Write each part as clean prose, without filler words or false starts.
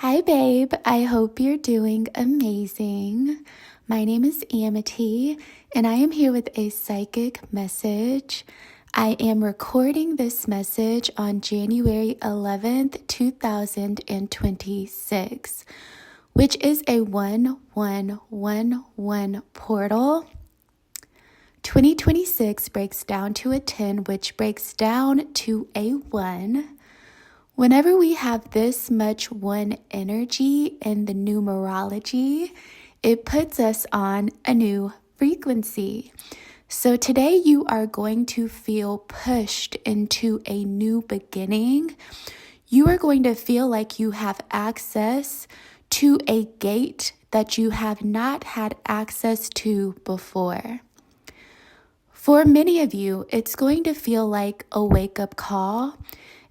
Hi, babe. I hope you're doing amazing. My name is Amity, and I am here with a psychic message. I am recording this message on January 11th, 2026, which is a 1111 portal. 2026 breaks down to a 10, which breaks down to a 1. Whenever we have this much one energy in the numerology, it puts us on a new frequency. So today you are going to feel pushed into a new beginning. You are going to feel like you have access to a gate that you have not had access to before. For many of you, it's going to feel like a wake-up call.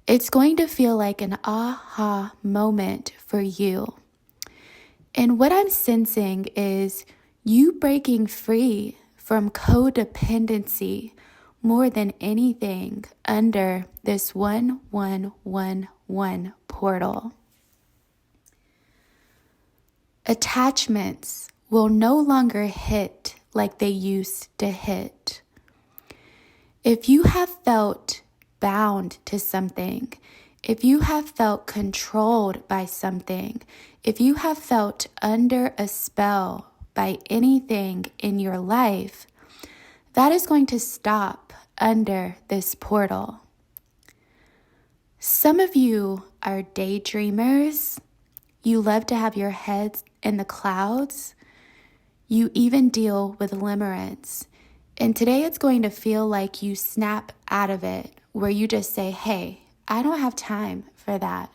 It's going to feel like an aha moment for you. And what I'm sensing is you breaking free from codependency more than anything under this 1111 portal. Attachments will no longer hit like they used to hit. If you have felt bound to something, if you have felt controlled by something, if you have felt under a spell by anything in your life, that is going to stop under this portal. Some of you are daydreamers. You love to have your heads in the clouds. You even deal with limerence. And today it's going to feel like you snap out of it, where you just say, hey, I don't have time for that.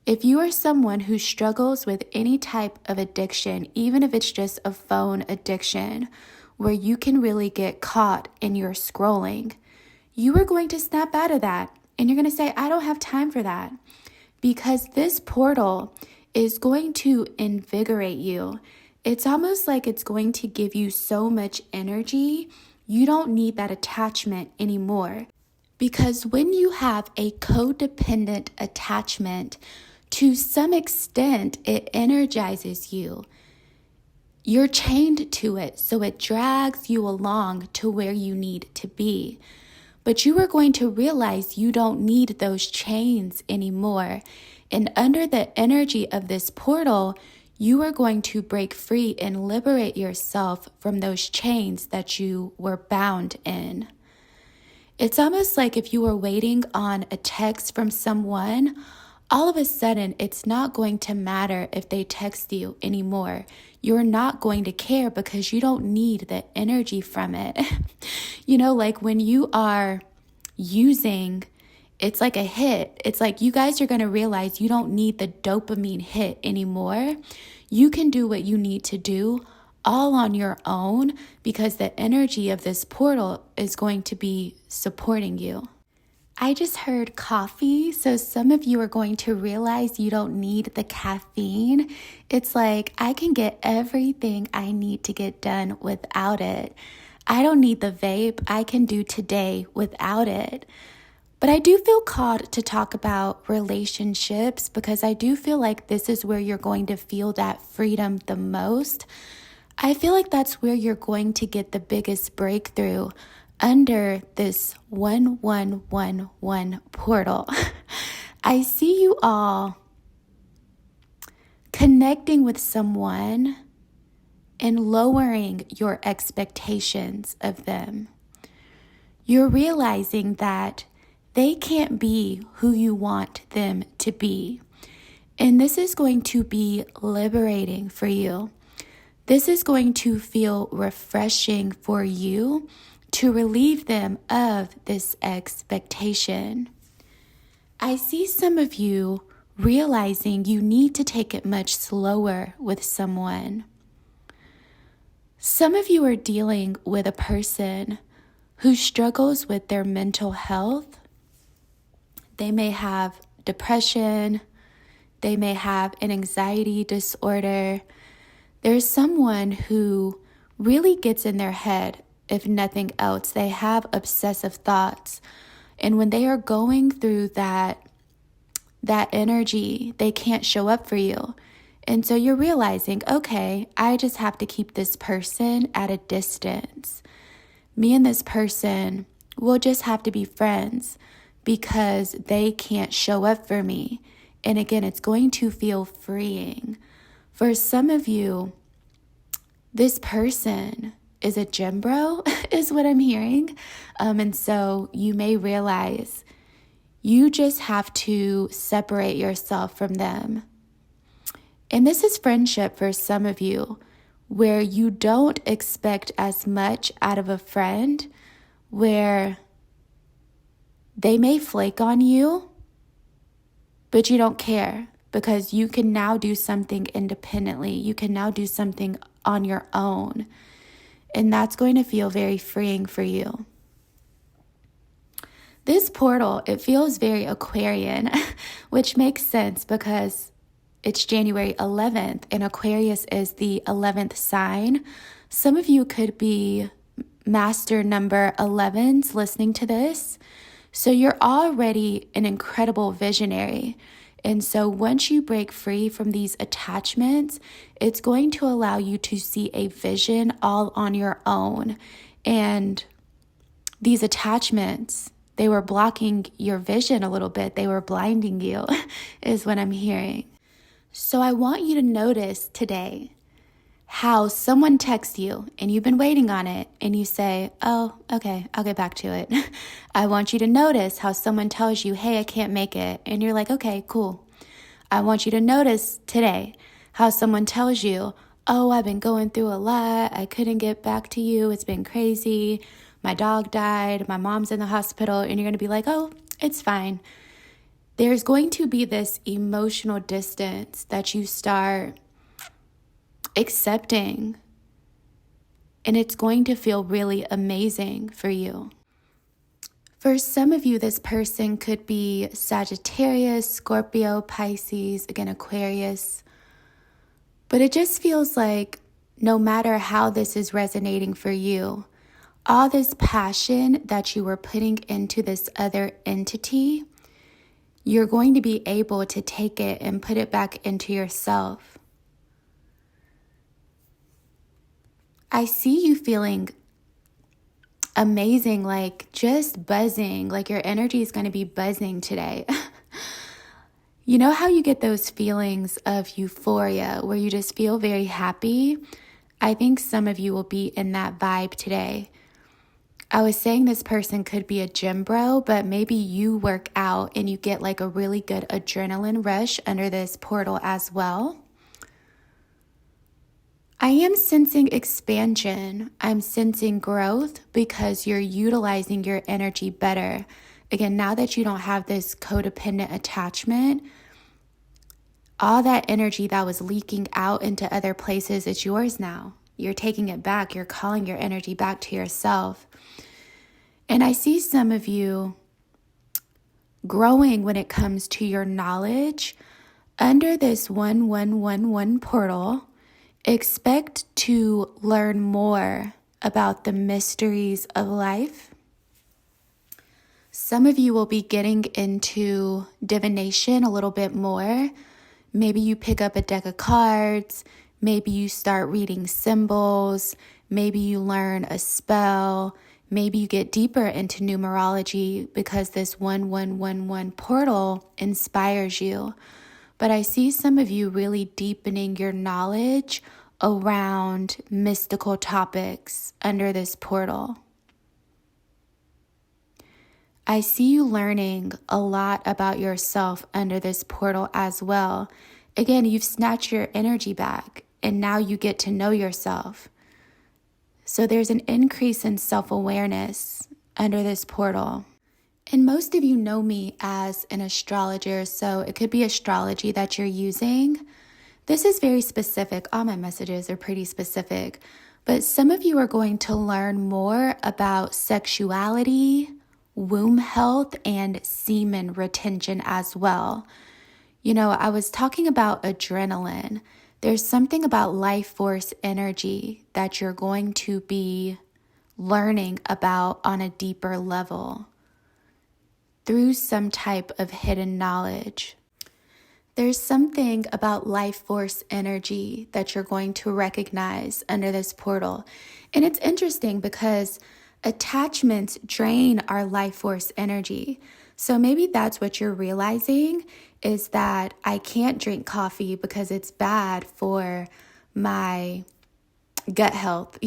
If you are someone who struggles with any type of addiction, even if it's just a phone addiction, where you can really get caught in your scrolling, you are going to snap out of that. And you're going to say, I don't have time for that. Because this portal is going to invigorate you. It's almost like it's going to give you so much energy. You don't need that attachment anymore. Because when you have a codependent attachment, to some extent, it energizes you. You're chained to it, so it drags you along to where you need to be. But you are going to realize you don't need those chains anymore. And under the energy of this portal, you are going to break free and liberate yourself from those chains that you were bound in. It's almost like if you were waiting on a text from someone, all of a sudden it's not going to matter if they text you anymore. You're not going to care because you don't need the energy from it. Like when you are using, it's like a hit. It's like you guys are going to realize you don't need the dopamine hit anymore. You can do what you need to do all on your own because the energy of this portal is going to be supporting you. I just heard coffee, so some of you are going to realize you don't need the caffeine. It's like I can get everything I need to get done without it. I don't need the vape. I can do today without it. But I do feel called to talk about relationships because I do feel like this is where you're going to feel that freedom the most. I feel like that's where you're going to get the biggest breakthrough under this 1111 portal. I see you all connecting with someone and lowering your expectations of them. You're realizing that they can't be who you want them to be. And this is going to be liberating for you. This is going to feel refreshing for you to relieve them of this expectation. I see some of you realizing you need to take it much slower with someone. Some of you are dealing with a person who struggles with their mental health. They may have depression. They may have an anxiety disorder. There's someone who really gets in their head, if nothing else. They have obsessive thoughts. And when they are going through that that energy, they can't show up for you. And so you're realizing, okay, I just have to keep this person at a distance. Me and this person will just have to be friends because they can't show up for me. And again, it's going to feel freeing. For some of you, this person is a gym bro, is what I'm hearing. And so you may realize you just have to separate yourself from them. And this is friendship for some of you, where you don't expect as much out of a friend, where they may flake on you, but you don't care because you can now do something independently. You can now do something on your own. And that's going to feel very freeing for you. This portal, it feels very Aquarian, which makes sense because it's January 11th and Aquarius is the 11th sign. Some of you could be master number 11s listening to this. So you're already an incredible visionary. And so once you break free from these attachments, it's going to allow you to see a vision all on your own. And these attachments, they were blocking your vision a little bit. They were blinding you, is what I'm hearing. So I want you to notice today how someone texts you and you've been waiting on it and you say, oh, okay, I'll get back to it. I want you to notice how someone tells you, hey, I can't make it. And you're like, okay, cool. I want you to notice today how someone tells you, oh, I've been going through a lot. I couldn't get back to you. It's been crazy. My dog died. My mom's in the hospital. And you're going to be like, oh, it's fine. There's going to be this emotional distance that you start accepting, and it's going to feel really amazing for you. For some of you, this person could be Sagittarius, Scorpio, Pisces, again, Aquarius. But it just feels like no matter how this is resonating for you, all this passion that you were putting into this other entity, you're going to be able to take it and put it back into yourself. I see you feeling amazing, like just buzzing, like your energy is going to be buzzing today. You know how you get those feelings of euphoria where you just feel very happy? I think some of you will be in that vibe today. I was saying this person could be a gym bro, but maybe you work out and you get like a really good adrenaline rush under this portal as well. I am sensing expansion. I'm sensing growth because you're utilizing your energy better. Again, now that you don't have this codependent attachment, all that energy that was leaking out into other places, it's yours now. You're taking it back. You're calling your energy back to yourself. And I see some of you growing when it comes to your knowledge under this 1111 portal. Expect to learn more about the mysteries of life. Some of you will be getting into divination a little bit more. Maybe you pick up a deck of cards. Maybe you start reading symbols. Maybe you learn a spell. Maybe you get deeper into numerology because this 1111 portal inspires you. But I see some of you really deepening your knowledge around mystical topics under this portal. I see you learning a lot about yourself under this portal as well. Again, you've snatched your energy back and now you get to know yourself. So there's an increase in self-awareness under this portal. And most of you know me as an astrologer, so it could be astrology that you're using. This is very specific. All my messages are pretty specific. But some of you are going to learn more about sexuality, womb health, and semen retention as well. You know, I was talking about adrenaline. There's something about life force energy that you're going to be learning about on a deeper level through some type of hidden knowledge. There's something about life force energy that you're going to recognize under this portal. And it's interesting because attachments drain our life force energy. So maybe that's what you're realizing, is that I can't drink coffee because it's bad for my gut health,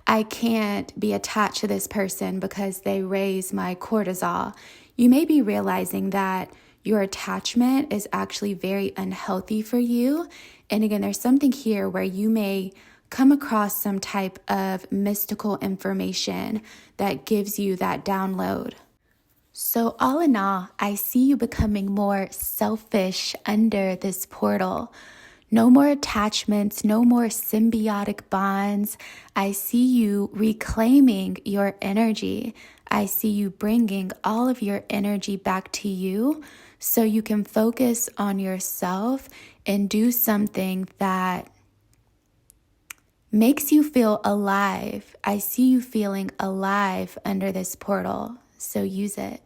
I can't be attached to this person because they raise my cortisol. You may be realizing that your attachment is actually very unhealthy for you. And again, there's something here where you may come across some type of mystical information that gives you that download. So all in all, I see you becoming more selfish under this portal. No more attachments, no more symbiotic bonds. I see you reclaiming your energy. I see you bringing all of your energy back to you so you can focus on yourself and do something that makes you feel alive. I see you feeling alive under this portal, so use it.